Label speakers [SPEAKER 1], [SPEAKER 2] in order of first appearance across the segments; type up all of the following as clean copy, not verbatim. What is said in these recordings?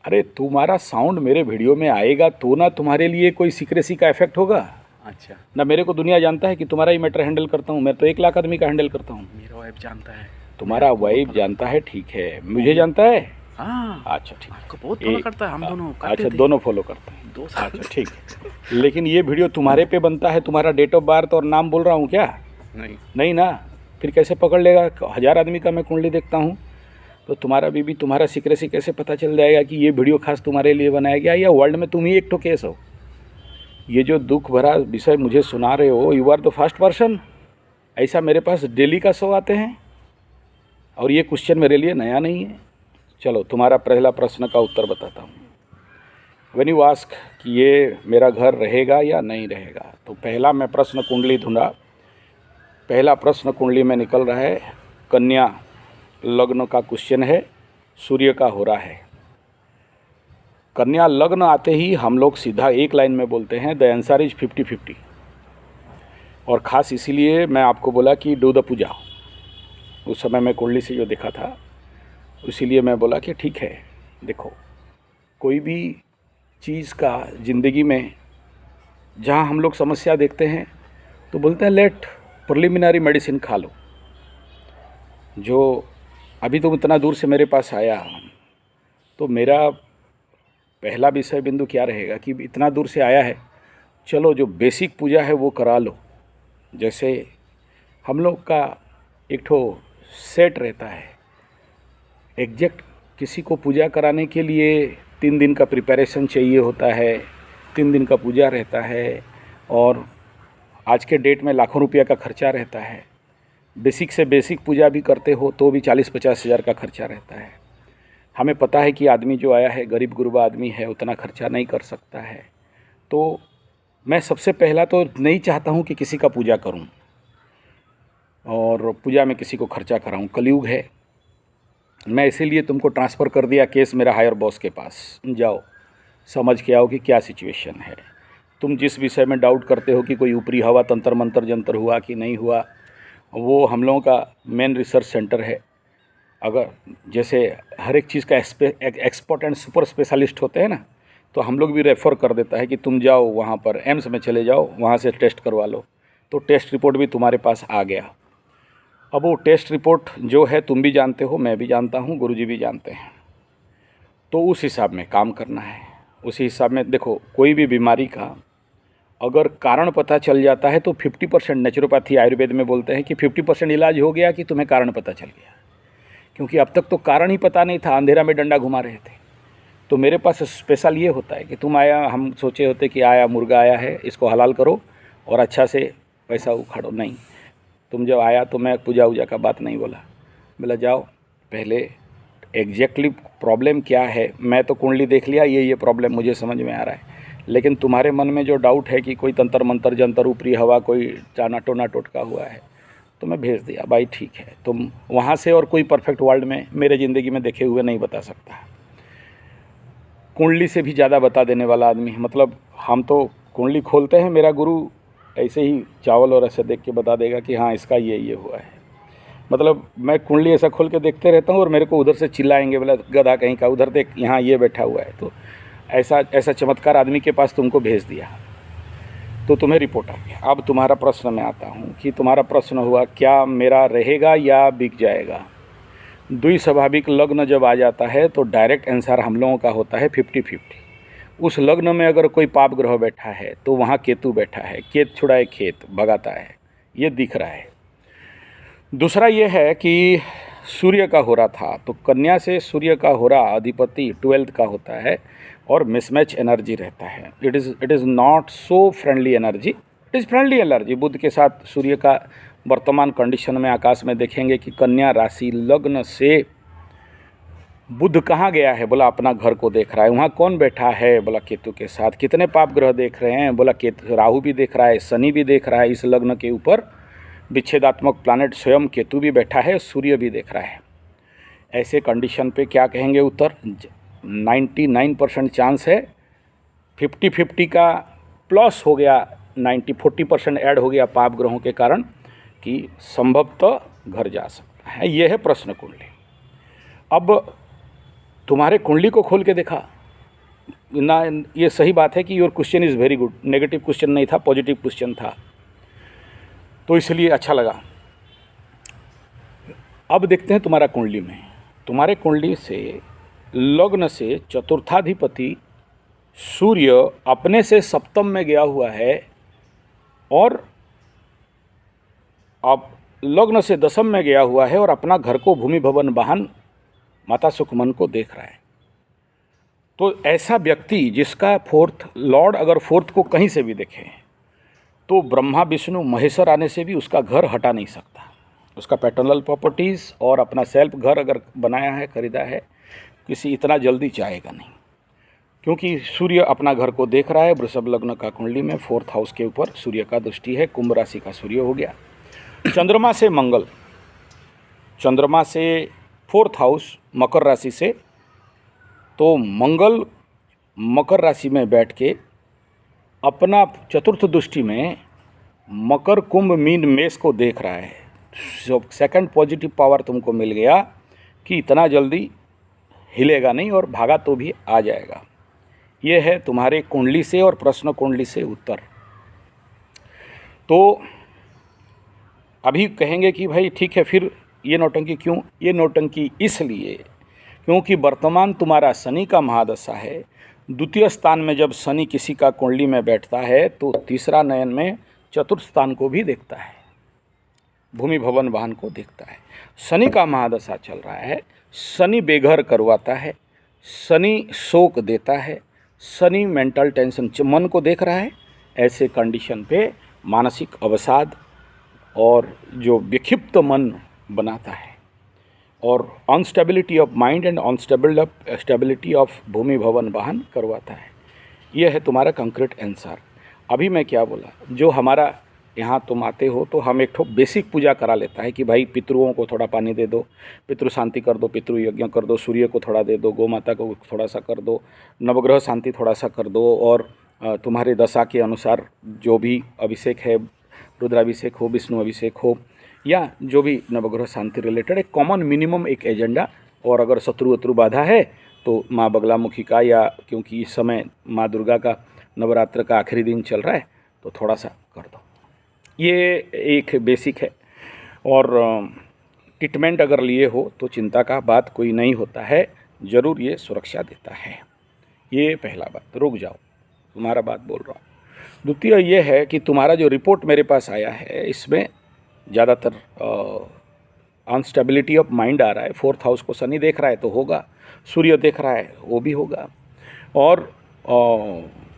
[SPEAKER 1] अरे तुम्हारा साउंड मेरे वीडियो में आएगा तो ना तुम्हारे लिए कोई सीक्रेसी का इफेक्ट होगा।
[SPEAKER 2] अच्छा,
[SPEAKER 1] ना मेरे को दुनिया जानता है कि तुम्हारा ही मैटर हैंडल करता हूँ। मैं तो 1 लाख आदमी का हैंडल करता हूँ।
[SPEAKER 2] मेरा वाइफ जानता है।
[SPEAKER 1] तुम्हारा
[SPEAKER 2] आपको बहुत
[SPEAKER 1] वाइफ
[SPEAKER 2] फॉलो
[SPEAKER 1] जानता
[SPEAKER 2] करता
[SPEAKER 1] है, ठीक है, मुझे जानता है।
[SPEAKER 2] हाँ,
[SPEAKER 1] अच्छा ठीक
[SPEAKER 2] आपको
[SPEAKER 1] है।
[SPEAKER 2] बहुत फॉलो करता है। हम दोनों करते
[SPEAKER 1] अच्छा
[SPEAKER 2] थे
[SPEAKER 1] दोनों फॉलो करते हैं।
[SPEAKER 2] 2 साल
[SPEAKER 1] अच्छा
[SPEAKER 2] से।
[SPEAKER 1] ठीक है, लेकिन ये वीडियो तुम्हारे पे बनता है। तुम्हारा डेट ऑफ बर्थ और नाम बोल रहा हूँ क्या?
[SPEAKER 2] नहीं,
[SPEAKER 1] नहीं ना, फिर कैसे पकड़ लेगा? 1000 आदमी का मैं कुंडली देखता हूँ, तो तुम्हारा बीबी तुम्हारा सीक्रेसी कैसे पता चल जाएगा कि ये वीडियो खास तुम्हारे लिए बनाया गया, या वर्ल्ड में तुम ही एक ठो केस हो? ये जो दुख भरा विषय मुझे सुना रहे हो, you are the first person. ऐसा मेरे पास डेली का 100 आते हैं, और ये क्वेश्चन मेरे लिए नया नहीं है। चलो तुम्हारा पहला प्रश्न का उत्तर बताता हूँ। व्हेन यू आस्क कि ये मेरा घर रहेगा या नहीं रहेगा, तो पहला मैं प्रश्न कुंडली ढूंढा। पहला प्रश्न कुंडली में निकल रहा है कन्या लग्न का क्वेश्चन है, सूर्य का हो रहा है। कन्या लग्न आते ही हम लोग सीधा एक लाइन में बोलते हैं द आंसर इज 50-50। और ख़ास इसीलिए मैं आपको बोला कि डू द पूजा। उस समय मैं कुंडली से जो देखा था, इसीलिए मैं बोला कि ठीक है, देखो कोई भी चीज़ का ज़िंदगी में जहाँ हम लोग समस्या देखते हैं तो बोलते हैं लेट प्रिलिमिनरी मेडिसिन खा लो। जो अभी तुम इतना दूर से मेरे पास आया, तो मेरा पहला विषय बिंदु क्या रहेगा कि इतना दूर से आया है, चलो जो बेसिक पूजा है वो करा लो। जैसे हम लोग का एक ठो सेट रहता है एग्जैक्ट, किसी को पूजा कराने के लिए 3 दिन का प्रिपरेशन चाहिए होता है, 3 दिन का पूजा रहता है, और आज के डेट में लाखों रुपया का खर्चा रहता है। बेसिक से बेसिक पूजा भी करते हो तो भी 40-50 हज़ार का खर्चा रहता है। हमें पता है कि आदमी जो आया है गरीब गुरबा आदमी है, उतना खर्चा नहीं कर सकता है। तो मैं सबसे पहला तो नहीं चाहता हूँ कि किसी का पूजा करूँ और पूजा में किसी को खर्चा कराऊँ। कलयुग है। मैं इसीलिए तुमको ट्रांसफ़र कर दिया केस मेरा हायर बॉस के पास। जाओ समझ के आओ कि क्या सिचुएशन है। तुम जिस विषय में डाउट करते हो कि कोई ऊपरी हवा तंत्र मंत्र जंतर हुआ कि नहीं हुआ, वो हम लोगों का मेन रिसर्च सेंटर है। अगर जैसे हर एक चीज़ का एक्सपर्ट एंड सुपर स्पेशलिस्ट होते हैं ना, तो हम लोग भी रेफ़र कर देता है कि तुम जाओ वहाँ पर एम्स में चले जाओ, वहाँ से टेस्ट करवा लो। तो टेस्ट रिपोर्ट भी तुम्हारे पास आ गया। अब वो टेस्ट रिपोर्ट जो है तुम भी जानते हो, मैं भी जानता हूँ, गुरुजी भी जानते हैं। तो उस हिसाब में काम करना है। उसी हिसाब में देखो, कोई भी बीमारी का अगर कारण पता चल जाता है तो 50% नेचुरोपैथी आयुर्वेद में बोलते हैं कि 50% इलाज हो गया कि तुम्हें कारण पता चल गया। क्योंकि अब तक तो कारण ही पता नहीं था, अंधेरा में डंडा घुमा रहे थे। तो मेरे पास स्पेशल ये होता है कि तुम आया, हम सोचे होते कि आया मुर्गा आया है, इसको हलाल करो और अच्छा से पैसा उखाड़ो। नहीं, तुम जब आया तो मैं पूजा वूजा का बात नहीं बोला। बोला जाओ पहले एग्जैक्टली प्रॉब्लम क्या है। मैं तो कुंडली देख लिया, ये प्रॉब्लम मुझे समझ में आ रहा है, लेकिन तुम्हारे मन में जो डाउट है कि कोई तंत्र मंत्र जंतर ऊपरी हवा कोई चाना टोना टोटका हुआ है, तो मैं भेज दिया भाई ठीक है। तुम वहाँ से और कोई परफेक्ट वर्ल्ड में मेरे ज़िंदगी में देखे हुए नहीं बता सकता। कुंडली से भी ज़्यादा बता देने वाला आदमी है। मतलब हम तो कुंडली खोलते हैं, मेरा गुरु ऐसे ही चावल और ऐसे देख के बता देगा कि हाँ इसका ये हुआ है। मतलब मैं कुंडली ऐसा खोल के देखते रहता हूँ और मेरे को उधर से चिल्लाएंगे, बोला गधा कहीं का, उधर देख यहाँ ये बैठा हुआ है। तो ऐसा ऐसा चमत्कार आदमी के पास तुमको भेज दिया, तो तुम्हें रिपोर्ट आ गया। अब तुम्हारा प्रश्न में आता हूँ कि तुम्हारा प्रश्न हुआ क्या मेरा रहेगा या बिक जाएगा। द्विस्वाभाविक लग्न जब आ जाता है तो डायरेक्ट आंसर हम लोगों का होता है 50-50। उस लग्न में अगर कोई पाप ग्रह बैठा है तो वहाँ केतु बैठा है, केत छुड़ाए खेत भगाता है, ये दिख रहा है। दूसरा ये है कि सूर्य का हो रहा था, तो कन्या से सूर्य का हो रहा अधिपति 12th का होता है और मिसमैच एनर्जी रहता है। It is not so friendly energy, it is friendly energy. बुध के साथ सूर्य का वर्तमान कंडीशन में आकाश में देखेंगे कि कन्या राशि लग्न से बुध कहाँ गया है, बोला अपना घर को देख रहा है। वहाँ कौन बैठा है, बोला केतु के साथ। कितने पाप ग्रह देख रहे हैं, बोला केतु, राहु भी देख रहा है, शनि भी देख रहा है। इस लग्न के ऊपर विच्छेदात्मक प्लानट स्वयं केतु भी बैठा है, सूर्य भी देख रहा है। ऐसे कंडीशन पे क्या कहेंगे उत्तर, 99% चांस है। 50-50 का प्लस हो गया, 40% ऐड हो गया पाप ग्रहों के कारण, कि संभवतः घर जा सकता है। यह है प्रश्न कुंडली। अब तुम्हारे कुंडली को खोल के देखा ना, ये सही बात है कि your question is very good, negative question नहीं था, पॉजिटिव क्वेश्चन था, तो इसलिए अच्छा लगा। अब देखते हैं तुम्हारा कुंडली में, तुम्हारे कुंडली से लग्न से चतुर्थाधिपति सूर्य अपने से सप्तम में गया हुआ है और अब लग्न से दशम में गया हुआ है और अपना घर को भूमि भवन वाहन माता सुखमन को देख रहा है। तो ऐसा व्यक्ति जिसका फोर्थ लॉर्ड अगर फोर्थ को कहीं से भी देखे तो ब्रह्मा विष्णु महेश्वर आने से भी उसका घर हटा नहीं सकता। उसका पैटर्नल प्रॉपर्टीज़ और अपना सेल्फ घर अगर बनाया है, खरीदा है, किसी इतना जल्दी जाएगा नहीं, क्योंकि सूर्य अपना घर को देख रहा है। वृषभ लग्न का कुंडली में 4th हाउस के ऊपर सूर्य का दृष्टि है, कुंभ राशि का सूर्य हो गया। चंद्रमा से मंगल, चंद्रमा से 4th हाउस मकर राशि से, तो मंगल मकर राशि में बैठ के अपना चतुर्थ दृष्टि में मकर कुंभ मीन मेष को देख रहा है। सेकंड पॉजिटिव पावर तुमको मिल गया कि इतना जल्दी हिलेगा नहीं और भागा तो भी आ जाएगा। ये है तुम्हारे कुंडली से और प्रश्न कुंडली से उत्तर। तो अभी कहेंगे कि भाई ठीक है, फिर ये नौटंकी क्यों? ये नौटंकी इसलिए क्योंकि वर्तमान तुम्हारा शनि का महादशा है। द्वितीय स्थान में जब शनि किसी का कुंडली में बैठता है तो तीसरा नयन में चतुर्थ स्थान को भी देखता है, भूमि भवन वाहन को देखता है। शनि का महादशा चल रहा है, शनि बेघर करवाता है, शनि शोक देता है, शनि मेंटल टेंशन मन को देख रहा है। ऐसे कंडीशन पे मानसिक अवसाद और जो विक्षिप्त मन बनाता है और unstability of mind and unstability of भूमि भवन वाहन करवाता है। यह है तुम्हारा कंक्रीट आंसर। अभी मैं क्या बोला, जो हमारा यहाँ तुम आते हो तो हम एक ठो बेसिक पूजा करा लेता है कि भाई पितरुओं को थोड़ा पानी दे दो, पितृ शांति कर दो, पितृ यज्ञ कर दो, सूर्य को थोड़ा दे दो, गौ माता को थोड़ा सा कर दो, नवग्रह शांति थोड़ा सा कर दो, और तुम्हारे दशा के अनुसार जो भी अभिषेक है, रुद्राभिषेक हो, विष्णु अभिषेक हो, या जो भी नवग्रह शांति रिलेटेड एक कॉमन मिनिमम एक एजेंडा। और अगर शत्रु वत्रु बाधा है तो माँ बगलामुखी का, या क्योंकि इस समय माँ दुर्गा का नवरात्र का आखिरी दिन चल रहा है तो थोड़ा सा कर दो। ये एक बेसिक है। और ट्रीटमेंट अगर लिए हो तो चिंता का बात कोई नहीं होता है, ज़रूर ये सुरक्षा देता है। ये पहला बात, रुक जाओ, तुम्हारा बात बोल रहा हूँ। द्वितीय ये है कि तुम्हारा जो रिपोर्ट मेरे पास आया है इसमें ज़्यादातर अनस्टेबिलिटी ऑफ माइंड आ रहा है। 4th हाउस को शनि देख रहा है तो होगा, सूर्य देख रहा है वो भी होगा, और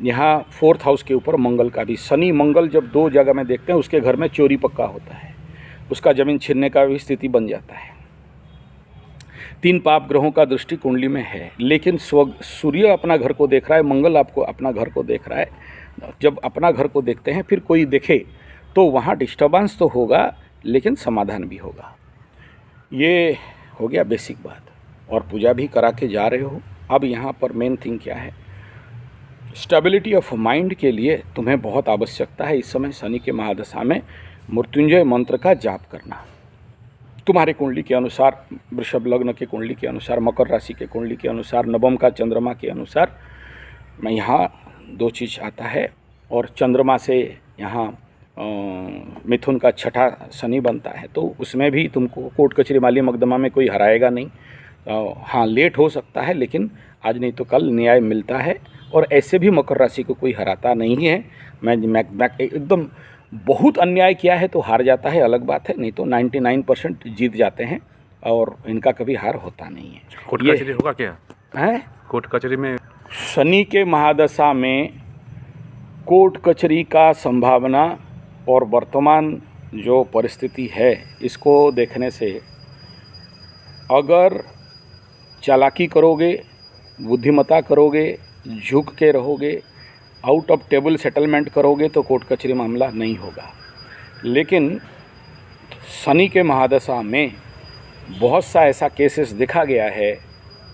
[SPEAKER 1] यहाँ 4th हाउस के ऊपर मंगल का भी। शनि मंगल जब दो जगह में देखते हैं उसके घर में चोरी पक्का होता है, उसका ज़मीन छीनने का भी स्थिति बन जाता है। 3 पाप ग्रहों का दृष्टि कुंडली में है, लेकिन सूर्य अपना घर को देख रहा है, मंगल आपको अपना घर को देख रहा है। जब अपना घर को देखते हैं फिर कोई देखे तो वहाँ डिस्टर्बेंस तो होगा लेकिन समाधान भी होगा। ये हो गया बेसिक बात। और पूजा भी करा के जा रहे हो। अब यहाँ पर मेन थिंग क्या है, स्टेबिलिटी ऑफ माइंड के लिए तुम्हें बहुत आवश्यकता है इस समय शनि के महादशा में मृत्युंजय मंत्र का जाप करना। तुम्हारे कुंडली के अनुसार, वृषभ लग्न के कुंडली के अनुसार, मकर राशि के कुंडली के अनुसार, नवम का चंद्रमा के अनुसार मैं यहाँ 2 चीज़ आता है। और चंद्रमा से यहाँ मिथुन का 6ठा शनि बनता है, तो उसमें भी तुमको कोर्ट कचहरी माली मकदमा में कोई हराएगा नहीं। हाँ, लेट हो सकता है लेकिन आज नहीं तो कल न्याय मिलता है। और ऐसे भी मकर राशि को कोई हराता नहीं है। मैं एकदम बहुत अन्याय किया है तो हार जाता है, अलग बात है, नहीं तो 99% जीत जाते हैं और इनका कभी हार होता नहीं है।
[SPEAKER 2] कोर्ट कचहरी होगा क्या
[SPEAKER 1] है?
[SPEAKER 2] कोर्ट कचहरी में
[SPEAKER 1] शनि के महादशा में कोर्ट कचहरी का संभावना और वर्तमान जो परिस्थिति है इसको देखने से अगर चालाकी करोगे, बुद्धिमत्ता करोगे, झुक के रहोगे, आउट ऑफ टेबल सेटलमेंट करोगे तो कोर्ट कचहरी मामला नहीं होगा। लेकिन शनि के महादशा में बहुत सा ऐसा केसेस देखा गया है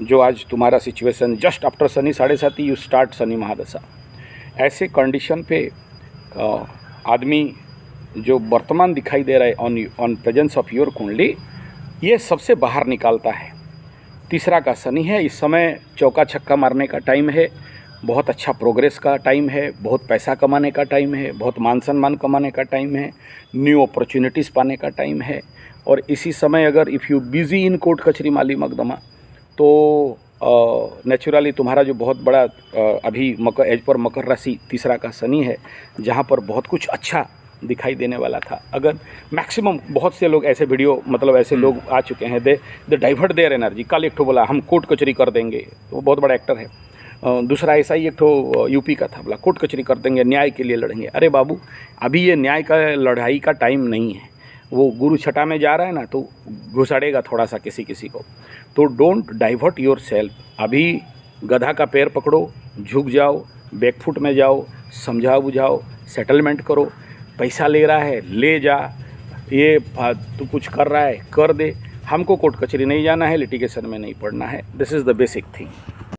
[SPEAKER 1] जो आज तुम्हारा सिचुएशन जस्ट आफ्टर शनि 7.5 यू स्टार्ट शनि महादशा। ऐसे कंडीशन पे आदमी जो वर्तमान दिखाई दे रहा है ऑन प्रेजेंस ऑफ योर कुंडली, ये सबसे बाहर निकालता है तीसरा का शनि है। इस समय चौका छक्का मारने का टाइम है, बहुत अच्छा प्रोग्रेस का टाइम है, बहुत पैसा कमाने का टाइम है, बहुत मान सम्मान कमाने का टाइम है, न्यू अपॉर्चुनिटीज़ पाने का टाइम है। और इसी समय अगर if you busy in court कचहरी माली मकदमा तो नेचुरली तुम्हारा जो बहुत बड़ा अभी मकर एज पर मकर राशि तीसरा का शनि है, जहाँ पर बहुत कुछ अच्छा दिखाई देने वाला था। अगर मैक्सिमम बहुत से लोग ऐसे वीडियो मतलब ऐसे लोग आ चुके हैं, दे डाइवर्ट देयर एनर्जी। कल एक ठो बोला हम कोर्ट कचहरी कर देंगे, तो वो बहुत बड़ा एक्टर है। दूसरा ऐसा ही एक ठो यूपी का था, बोला कोर्ट कचहरी कर देंगे, न्याय के लिए लड़ेंगे। अरे बाबू, अभी ये न्याय का लड़ाई का टाइम नहीं है। वो गुरु छठा में जा रहा है ना, तो घुसाड़ेगा थोड़ा सा किसी को। तो डोंट डाइवर्ट योर सेल्फ। अभी गधा का पैर पकड़ो, झुक जाओ, बैकफुट में जाओ, समझाओ बुझाओ, सेटलमेंट करो। पैसा ले रहा है ले जा, ये तू कुछ कर रहा है कर दे। हमको कोर्ट कचहरी नहीं जाना है, लिटिगेशन में नहीं पड़ना है। This is the basic thing.